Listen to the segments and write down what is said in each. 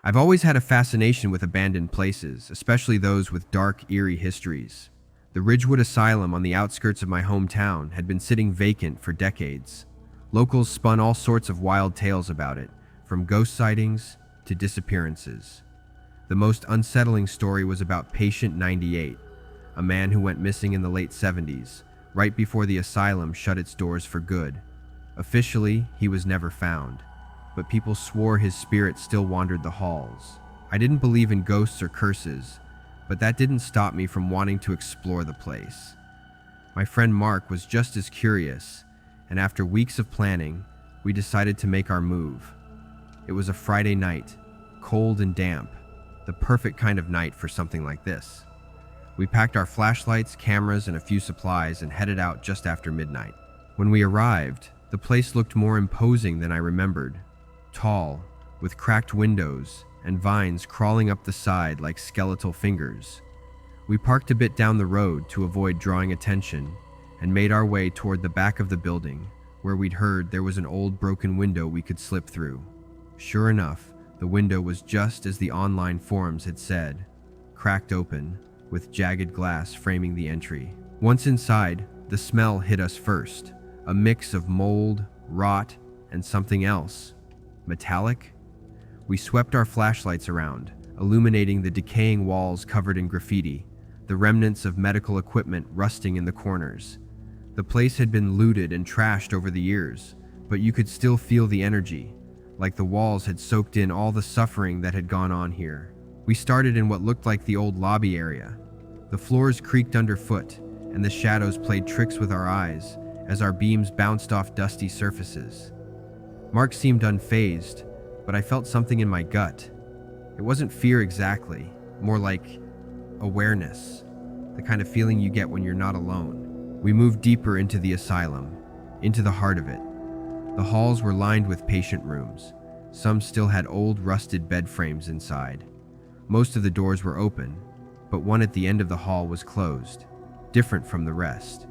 I've always had a fascination with abandoned places, especially those with dark, eerie histories. The Ridgewood Asylum on the outskirts of my hometown had been sitting vacant for decades. Locals spun all sorts of wild tales about it, from ghost sightings to disappearances. The most unsettling story was about Patient 98, a man who went missing in the late 70s, right before the asylum shut its doors for good. Officially, he was never found, but people swore his spirit still wandered the halls. I didn't believe in ghosts or curses, but that didn't stop me from wanting to explore the place. My friend Mark was just as curious, and after weeks of planning, we decided to make our move. It was a Friday night, cold and damp, the perfect kind of night for something like this. We packed our flashlights, cameras, and a few supplies and headed out just after midnight. When we arrived, the place looked more imposing than I remembered. Tall, with cracked windows and vines crawling up the side like skeletal fingers. We parked a bit down the road to avoid drawing attention and made our way toward the back of the building, where we'd heard there was an old broken window we could slip through. Sure enough, the window was just as the online forums had said, cracked open, with jagged glass framing the entry. Once inside, the smell hit us first, a mix of mold, rot, and something else. Metallic? We swept our flashlights around, illuminating the decaying walls covered in graffiti, the remnants of medical equipment rusting in the corners. The place had been looted and trashed over the years, but you could still feel the energy, like the walls had soaked in all the suffering that had gone on here. We started in what looked like the old lobby area. The floors creaked underfoot, and the shadows played tricks with our eyes as our beams bounced off dusty surfaces. Mark seemed unfazed, but I felt something in my gut. It wasn't fear exactly, more like awareness, the kind of feeling you get when you're not alone. We moved deeper into the asylum, into the heart of it. The halls were lined with patient rooms. Some still had old, rusted bed frames inside. Most of the doors were open, but one at the end of the hall was closed, different from the rest.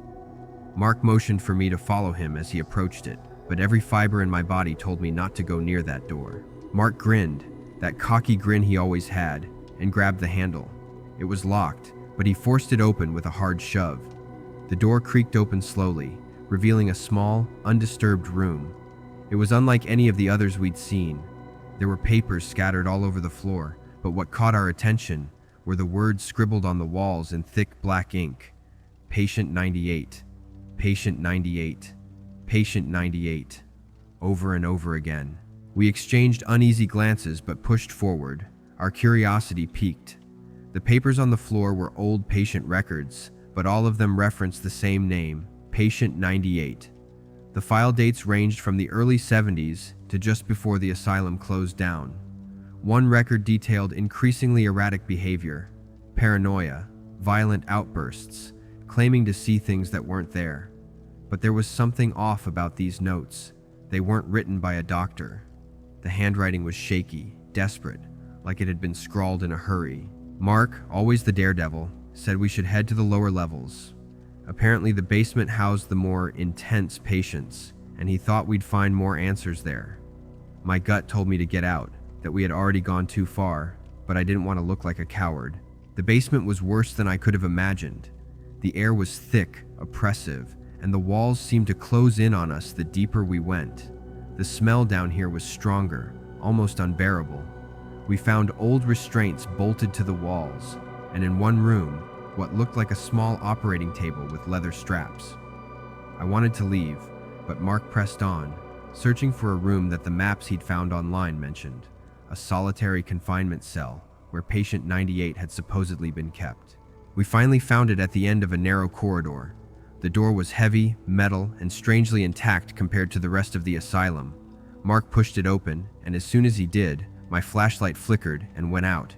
Mark motioned for me to follow him as he approached it, but every fiber in my body told me not to go near that door. Mark grinned, that cocky grin he always had, and grabbed the handle. It was locked, but he forced it open with a hard shove. The door creaked open slowly, revealing a small, undisturbed room. It was unlike any of the others we'd seen. There were papers scattered all over the floor, but what caught our attention were the words scribbled on the walls in thick black ink. Patient 98, Patient 98, Patient 98, over and over again. We exchanged uneasy glances but pushed forward. Our curiosity piqued. The papers on the floor were old patient records, but all of them referenced the same name, Patient 98. The file dates ranged from the early 70s to just before the asylum closed down. One record detailed increasingly erratic behavior, paranoia, violent outbursts, claiming to see things that weren't there. But there was something off about these notes. They weren't written by a doctor. The handwriting was shaky, desperate, like it had been scrawled in a hurry. Mark, always the daredevil, said we should head to the lower levels. Apparently the basement housed the more intense patients, and he thought we'd find more answers there. My gut told me to get out, that we had already gone too far, but I didn't want to look like a coward. The basement was worse than I could have imagined. The air was thick, oppressive, and the walls seemed to close in on us the deeper we went. The smell down here was stronger, almost unbearable. We found old restraints bolted to the walls, and in one room, what looked like a small operating table with leather straps. I wanted to leave, but Mark pressed on, searching for a room that the maps he'd found online mentioned, a solitary confinement cell where Patient 98 had supposedly been kept. We finally found it at the end of a narrow corridor. The door was heavy, metal, and strangely intact compared to the rest of the asylum. Mark pushed it open, and as soon as he did, my flashlight flickered and went out.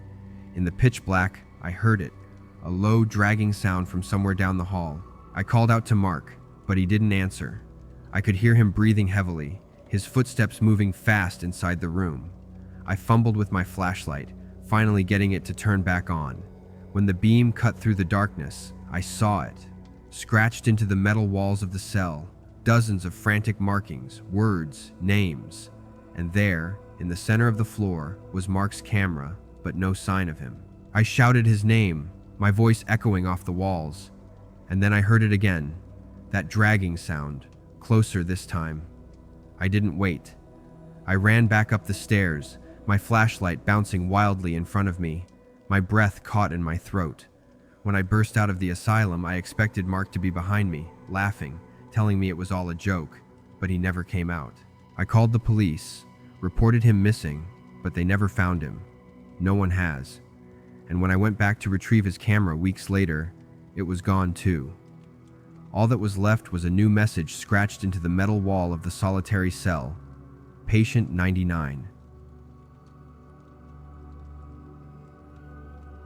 In the pitch black, I heard it, a low, dragging sound from somewhere down the hall. I called out to Mark, but he didn't answer. I could hear him breathing heavily, his footsteps moving fast inside the room. I fumbled with my flashlight, finally getting it to turn back on. When the beam cut through the darkness, I saw it. Scratched into the metal walls of the cell, dozens of frantic markings, words, names. And there, In the center of the floor was Mark's camera, but no sign of him. I shouted his name, my voice echoing off the walls. And then I heard it again, that dragging sound, closer this time. I didn't wait. I ran back up the stairs, my flashlight bouncing wildly in front of me, my breath caught in my throat. When I burst out of the asylum, I expected Mark to be behind me, laughing, telling me it was all a joke, but he never came out. I called the police, reported him missing, but they never found him. No one has. And when I went back to retrieve his camera weeks later, it was gone too. All that was left was a new message scratched into the metal wall of the solitary cell. Patient 99.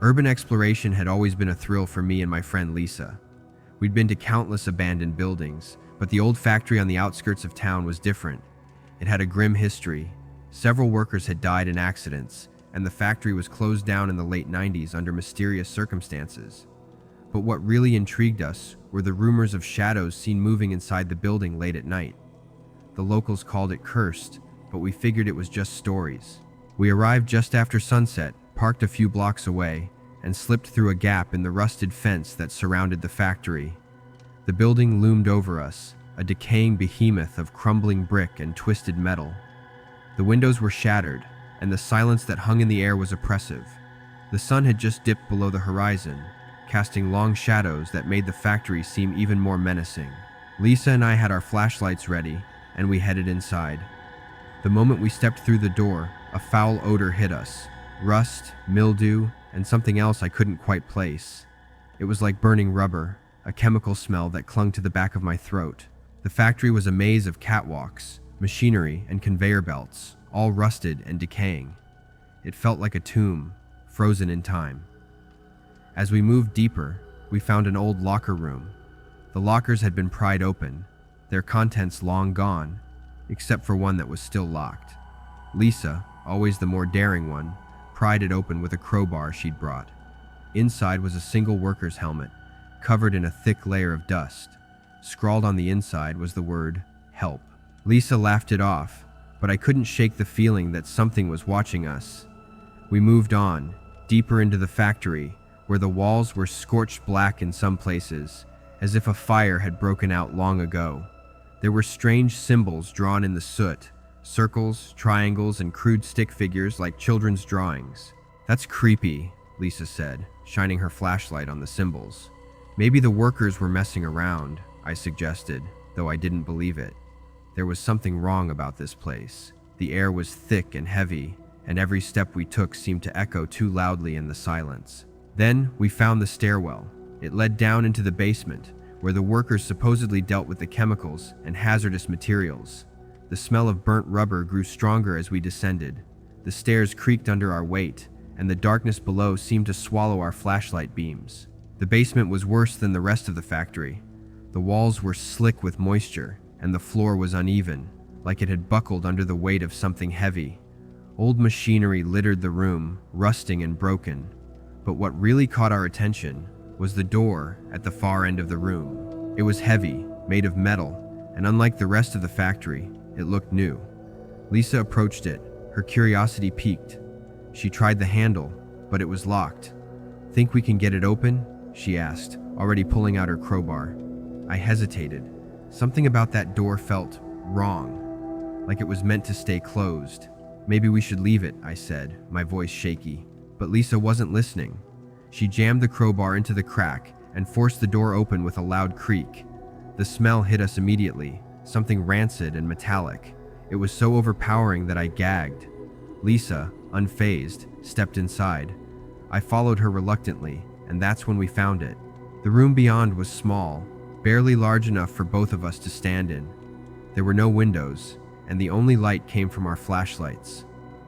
Urban exploration had always been a thrill for me and my friend Lisa. We'd been to countless abandoned buildings, but the old factory on the outskirts of town was different. It had a grim history. Several workers had died in accidents, and the factory was closed down in the late 90s under mysterious circumstances. But what really intrigued us were the rumors of shadows seen moving inside the building late at night. The locals called it cursed, but we figured it was just stories. We arrived just after sunset, parked a few blocks away, and slipped through a gap in the rusted fence that surrounded the factory. The building loomed over us, a decaying behemoth of crumbling brick and twisted metal. The windows were shattered, and the silence that hung in the air was oppressive. The sun had just dipped below the horizon, casting long shadows that made the factory seem even more menacing. Lisa and I had our flashlights ready, and we headed inside. The moment we stepped through the door, a foul odor hit us. Rust, mildew, and something else I couldn't quite place. It was like burning rubber, a chemical smell that clung to the back of my throat. The factory was a maze of catwalks, machinery, and conveyor belts, all rusted and decaying. It felt like a tomb, frozen in time. As we moved deeper, we found an old locker room. The lockers had been pried open, their contents long gone, except for one that was still locked. Lisa, always the more daring one, pried it open with a crowbar she'd brought. Inside was a single worker's helmet, covered in a thick layer of dust. Scrawled on the inside was the word, "Help." Lisa laughed it off, but I couldn't shake the feeling that something was watching us. We moved on, deeper into the factory, where the walls were scorched black in some places, as if a fire had broken out long ago. There were strange symbols drawn in the soot, circles, triangles, and crude stick figures like children's drawings. "That's creepy," Lisa said, shining her flashlight on the symbols. "Maybe the workers were messing around," I suggested, though I didn't believe it. There was something wrong about this place. The air was thick and heavy, and every step we took seemed to echo too loudly in the silence. Then we found the stairwell. It led down into the basement, where the workers supposedly dealt with the chemicals and hazardous materials. The smell of burnt rubber grew stronger as we descended. The stairs creaked under our weight, and the darkness below seemed to swallow our flashlight beams. The basement was worse than the rest of the factory. The walls were slick with moisture, and the floor was uneven, like it had buckled under the weight of something heavy. Old machinery littered the room, rusting and broken. But what really caught our attention was the door at the far end of the room. It was heavy, made of metal, and unlike the rest of the factory, it looked new. Lisa approached it, her curiosity piqued. She tried the handle, but it was locked. "Think we can get it open?" she asked, already pulling out her crowbar. I hesitated. Something about that door felt wrong, like it was meant to stay closed. "Maybe we should leave it," I said, my voice shaky. But Lisa wasn't listening. She jammed the crowbar into the crack and forced the door open with a loud creak. The smell hit us immediately, something rancid and metallic. It was so overpowering that I gagged. Lisa, unfazed, stepped inside. I followed her reluctantly, and that's when we found it. The room beyond was small, barely large enough for both of us to stand in. There were no windows, and the only light came from our flashlights.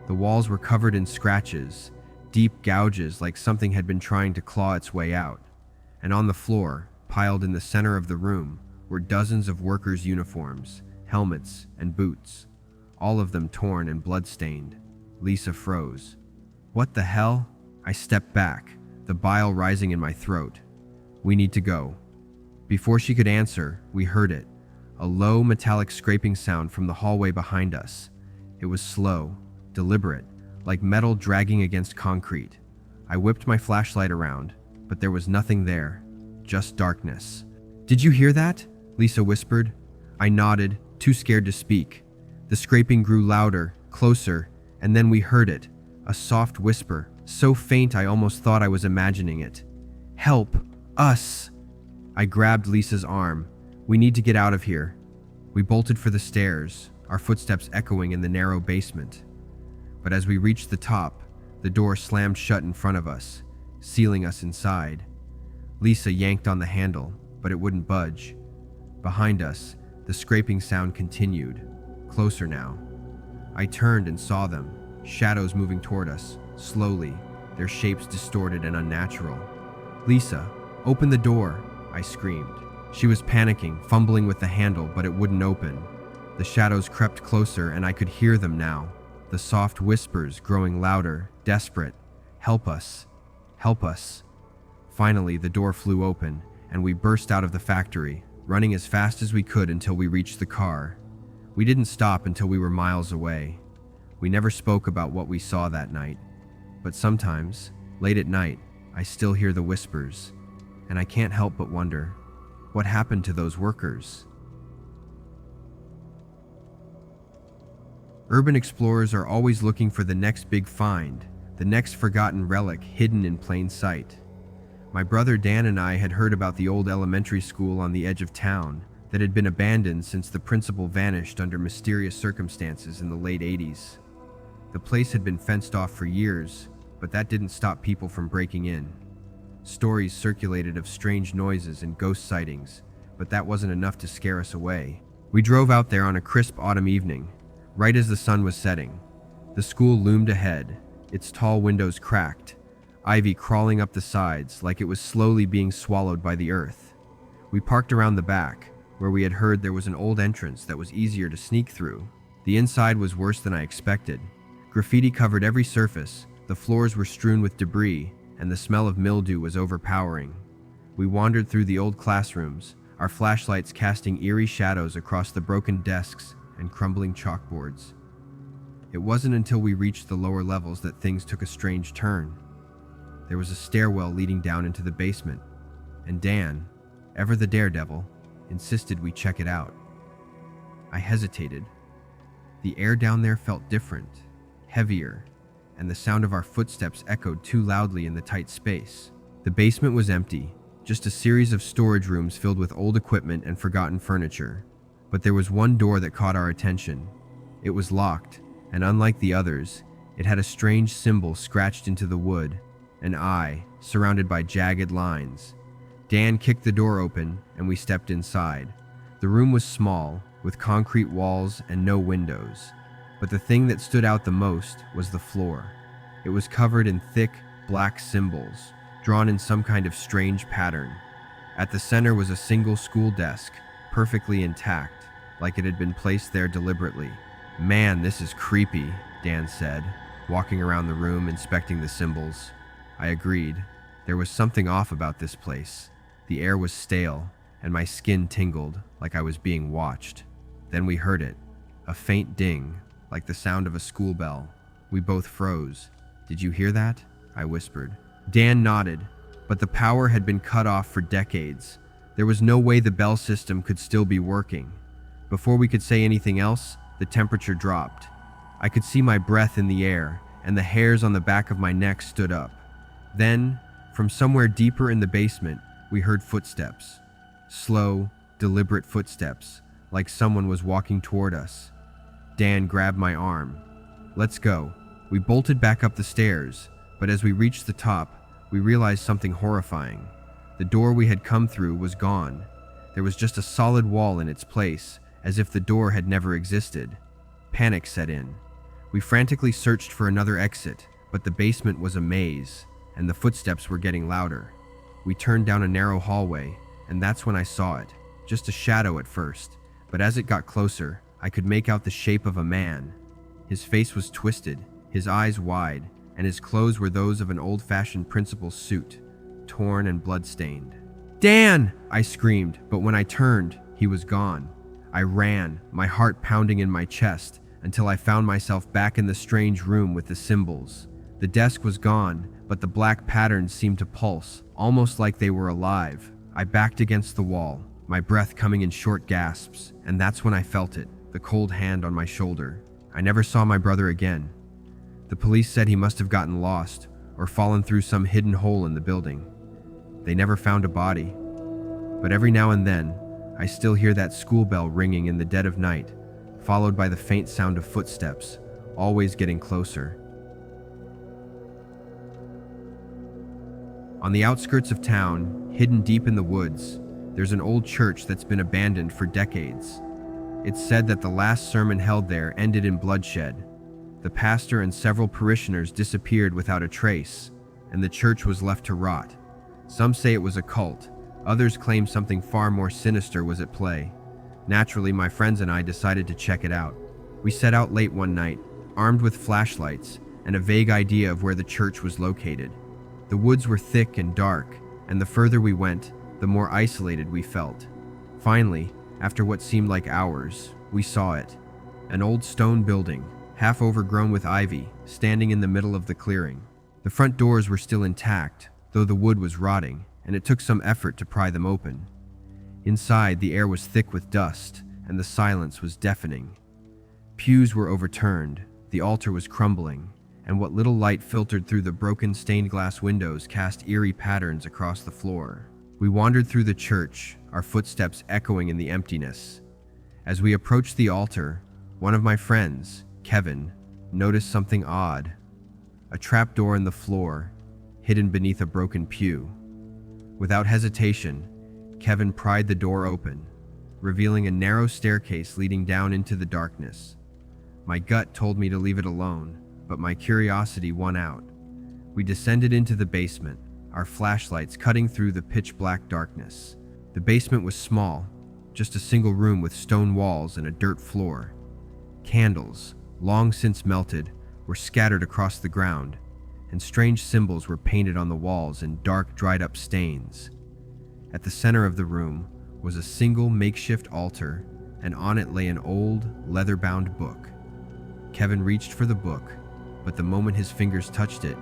The walls were covered in scratches, deep gouges like something had been trying to claw its way out. And on the floor, piled in the center of the room, were dozens of workers' uniforms, helmets, and boots, all of them torn and blood-stained. Lisa froze. "What the hell?" I stepped back, the bile rising in my throat. "We need to go." Before she could answer, we heard it, a low, metallic scraping sound from the hallway behind us. It was slow, deliberate, like metal dragging against concrete. I whipped my flashlight around, but there was nothing there, just darkness. "Did you hear that?" Lisa whispered. I nodded, too scared to speak. The scraping grew louder, closer, and then we heard it, a soft whisper, so faint I almost thought I was imagining it. "Help! Us!" I grabbed Lisa's arm. "We need to get out of here." We bolted for the stairs, our footsteps echoing in the narrow basement. But as we reached the top, the door slammed shut in front of us, sealing us inside. Lisa yanked on the handle, but it wouldn't budge. Behind us, the scraping sound continued, closer now. I turned and saw them, shadows moving toward us, slowly, their shapes distorted and unnatural. "Lisa, open the door," I screamed. She was panicking, fumbling with the handle, but it wouldn't open. The shadows crept closer and I could hear them now, the soft whispers growing louder, desperate. "Help us. Help us." Finally, the door flew open, and we burst out of the factory, running as fast as we could until we reached the car. We didn't stop until we were miles away. We never spoke about what we saw that night, but sometimes, late at night, I still hear the whispers, and I can't help but wonder, what happened to those workers? Urban explorers are always looking for the next big find, the next forgotten relic hidden in plain sight. My brother Dan and I had heard about the old elementary school on the edge of town that had been abandoned since the principal vanished under mysterious circumstances in the late 80s. The place had been fenced off for years, but that didn't stop people from breaking in. Stories circulated of strange noises and ghost sightings, but that wasn't enough to scare us away. We drove out there on a crisp autumn evening, right as the sun was setting. The school loomed ahead, its tall windows cracked, ivy crawling up the sides like it was slowly being swallowed by the earth. We parked around the back, where we had heard there was an old entrance that was easier to sneak through. The inside was worse than I expected. Graffiti covered every surface, the floors were strewn with debris, and the smell of mildew was overpowering. We wandered through the old classrooms, our flashlights casting eerie shadows across the broken desks and crumbling chalkboards. It wasn't until we reached the lower levels that things took a strange turn. There was a stairwell leading down into the basement, and Dan, ever the daredevil, insisted we check it out. I hesitated. The air down there felt different, heavier, and the sound of our footsteps echoed too loudly in the tight space. The basement was empty, just a series of storage rooms filled with old equipment and forgotten furniture. But there was one door that caught our attention. It was locked, and unlike the others, it had a strange symbol scratched into the wood, an eye surrounded by jagged lines. Dan kicked the door open, and we stepped inside. The room was small, with concrete walls and no windows. But the thing that stood out the most was the floor. It was covered in thick, black symbols, drawn in some kind of strange pattern. At the center was a single school desk, perfectly intact, like it had been placed there deliberately. "Man, this is creepy," Dan said, walking around the room inspecting the symbols. I agreed. There was something off about this place. The air was stale, and my skin tingled like I was being watched. Then we heard it, a faint ding, like the sound of a school bell. We both froze. "Did you hear that?" I whispered. Dan nodded, but the power had been cut off for decades. There was no way the bell system could still be working. Before we could say anything else, the temperature dropped. I could see my breath in the air, and the hairs on the back of my neck stood up. Then, from somewhere deeper in the basement, we heard footsteps. Slow, deliberate footsteps, like someone was walking toward us. Dan grabbed my arm. "Let's go." We bolted back up the stairs, but as we reached the top, we realized something horrifying. The door we had come through was gone. There was just a solid wall in its place, as if the door had never existed. Panic set in. We frantically searched for another exit, but the basement was a maze, and the footsteps were getting louder. We turned down a narrow hallway, and that's when I saw it. Just a shadow at first, but as it got closer, I could make out the shape of a man. His face was twisted, his eyes wide, and his clothes were those of an old-fashioned principal suit, torn and blood-stained. "Dan!" I screamed, but when I turned, he was gone. I ran, my heart pounding in my chest, until I found myself back in the strange room with the symbols. The desk was gone, but the black patterns seemed to pulse, almost like they were alive. I backed against the wall, my breath coming in short gasps, and that's when I felt it, the cold hand on my shoulder. I never saw my brother again. The police said he must have gotten lost or fallen through some hidden hole in the building. They never found a body. But every now and then, I still hear that school bell ringing in the dead of night, followed by the faint sound of footsteps, always getting closer. On the outskirts of town, hidden deep in the woods, there's an old church that's been abandoned for decades. It's said that the last sermon held there ended in bloodshed. The pastor and several parishioners disappeared without a trace, and the church was left to rot. Some say it was a cult, others claim something far more sinister was at play. Naturally, my friends and I decided to check it out. We set out late one night, armed with flashlights and a vague idea of where the church was located. The woods were thick and dark, and the further we went, the more isolated we felt. Finally, after what seemed like hours, we saw it. An old stone building, half overgrown with ivy, standing in the middle of the clearing. The front doors were still intact, though the wood was rotting, and it took some effort to pry them open. Inside, the air was thick with dust, and the silence was deafening. Pews were overturned, the altar was crumbling, and what little light filtered through the broken stained glass windows cast eerie patterns across the floor. We wandered through the church, our footsteps echoing in the emptiness. As we approached the altar, one of my friends, Kevin, noticed something odd. A trapdoor in the floor, hidden beneath a broken pew. Without hesitation, Kevin pried the door open, revealing a narrow staircase leading down into the darkness. My gut told me to leave it alone, but my curiosity won out. We descended into the basement, our flashlights cutting through the pitch-black darkness. The basement was small, just a single room with stone walls and a dirt floor. Candles, long since melted, were scattered across the ground, and strange symbols were painted on the walls in dark, dried-up stains. At the center of the room was a single makeshift altar, and on it lay an old, leather-bound book. Kevin reached for the book, but the moment his fingers touched it,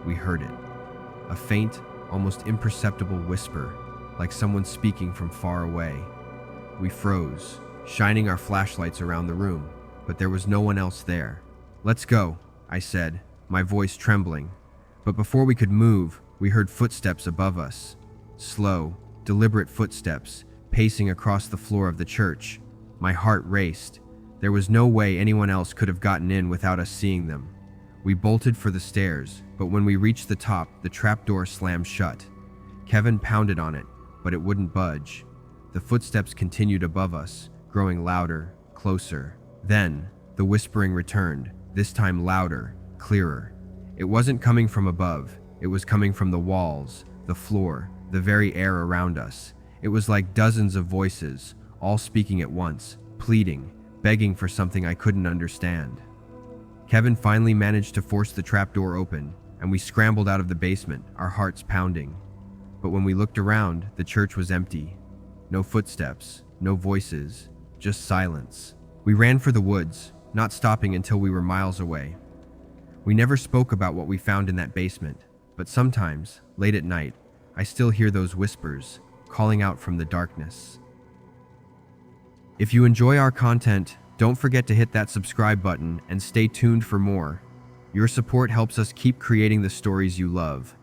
we heard it. A faint, almost imperceptible whisper, like someone speaking from far away. We froze, shining our flashlights around the room, but there was no one else there. "Let's go," I said, my voice trembling. But before we could move, we heard footsteps above us. Slow, deliberate footsteps, pacing across the floor of the church. My heart raced. There was no way anyone else could have gotten in without us seeing them. We bolted for the stairs, but when we reached the top, the trapdoor slammed shut. Kevin pounded on it, but it wouldn't budge. The footsteps continued above us, growing louder, closer. Then, the whispering returned, this time louder, clearer. It wasn't coming from above, it was coming from the walls, the floor, the very air around us. It was like dozens of voices, all speaking at once, pleading, begging for something I couldn't understand. Kevin finally managed to force the trapdoor open, and we scrambled out of the basement, our hearts pounding. But when we looked around, the church was empty. No footsteps, no voices, just silence. We ran for the woods, not stopping until we were miles away. We never spoke about what we found in that basement, but sometimes, late at night, I still hear those whispers, calling out from the darkness. If you enjoy our content, don't forget to hit that subscribe button and stay tuned for more. Your support helps us keep creating the stories you love.